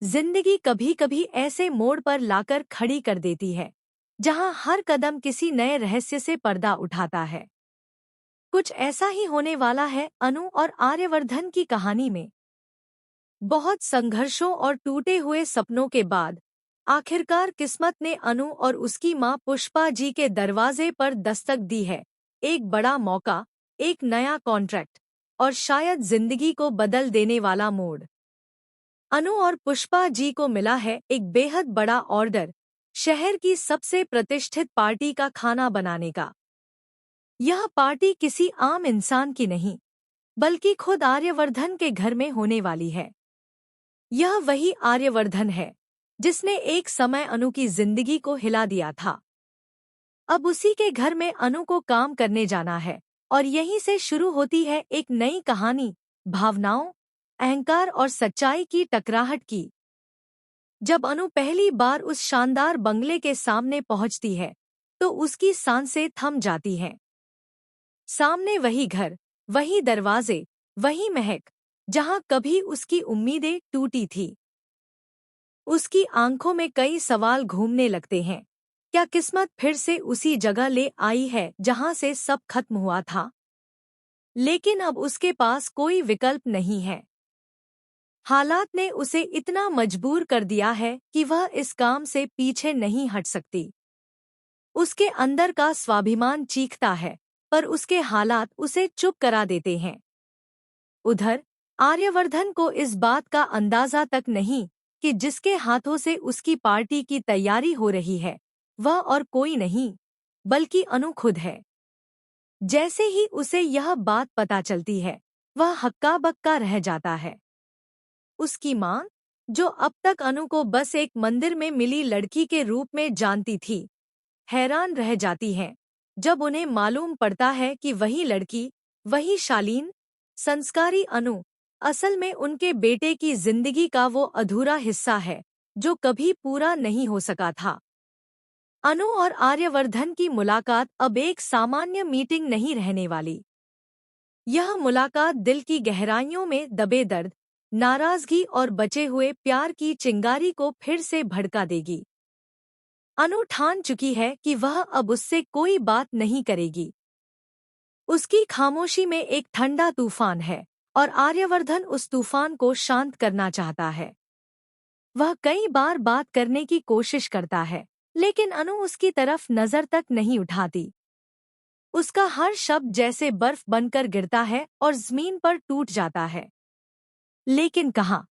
जिंदगी कभी कभी ऐसे मोड़ पर लाकर खड़ी कर देती है जहां हर कदम किसी नए रहस्य से पर्दा उठाता है। कुछ ऐसा ही होने वाला है अनु और आर्यवर्धन की कहानी में। बहुत संघर्षों और टूटे हुए सपनों के बाद आखिरकार किस्मत ने अनु और उसकी मां पुष्पा जी के दरवाजे पर दस्तक दी है। एक बड़ा मौका, एक नया कॉन्ट्रैक्ट और शायद जिंदगी को बदल देने वाला मोड़। अनु और पुष्पा जी को मिला है एक बेहद बड़ा ऑर्डर, शहर की सबसे प्रतिष्ठित पार्टी का खाना बनाने का। यह पार्टी किसी आम इंसान की नहीं, बल्कि खुद आर्यवर्धन के घर में होने वाली है। यह वही आर्यवर्धन है जिसने एक समय अनु की जिंदगी को हिला दिया था। अब उसी के घर में अनु को काम करने जाना है और यहीं से शुरू होती है एक नई कहानी, भावनाओं, अहंकार और सच्चाई की टकराहट की। जब अनु पहली बार उस शानदार बंगले के सामने पहुंचती है तो उसकी सांसें थम जाती हैं। सामने वही घर, वही दरवाजे, वही महक, जहां कभी उसकी उम्मीदें टूटी थी। उसकी आंखों में कई सवाल घूमने लगते हैं। क्या किस्मत फिर से उसी जगह ले आई है जहां से सब खत्म हुआ था? लेकिन अब उसके पास कोई विकल्प नहीं है। हालात ने उसे इतना मजबूर कर दिया है कि वह इस काम से पीछे नहीं हट सकती। उसके अंदर का स्वाभिमान चीखता है, पर उसके हालात उसे चुप करा देते हैं। उधर आर्यवर्धन को इस बात का अंदाजा तक नहीं कि जिसके हाथों से उसकी पार्टी की तैयारी हो रही है वह और कोई नहीं, बल्कि अनु खुद है। जैसे ही उसे यह बात पता चलती है, वह हक्का बक्का रह जाता है। उसकी मां, जो अब तक अनु को बस एक मंदिर में मिली लड़की के रूप में जानती थी, हैरान रह जाती हैं जब उन्हें मालूम पड़ता है कि वही लड़की, वही शालीन, संस्कारी अनु, असल में उनके बेटे की जिंदगी का वो अधूरा हिस्सा है जो कभी पूरा नहीं हो सका था। अनु और आर्यवर्धन की मुलाकात अब एक सामान्य मीटिंग नहीं रहने वाली। यह मुलाकात दिल की गहराइयों में दबे दर्द, नाराजगी और बचे हुए प्यार की चिंगारी को फिर से भड़का देगी। अनु ठान चुकी है कि वह अब उससे कोई बात नहीं करेगी। उसकी खामोशी में एक ठंडा तूफान है और आर्यवर्धन उस तूफान को शांत करना चाहता है। वह कई बार बात करने की कोशिश करता है, लेकिन अनु उसकी तरफ नजर तक नहीं उठाती। उसका हर शब्द जैसे बर्फ बनकर गिरता है और जमीन पर टूट जाता है। लेकिन कहाँ,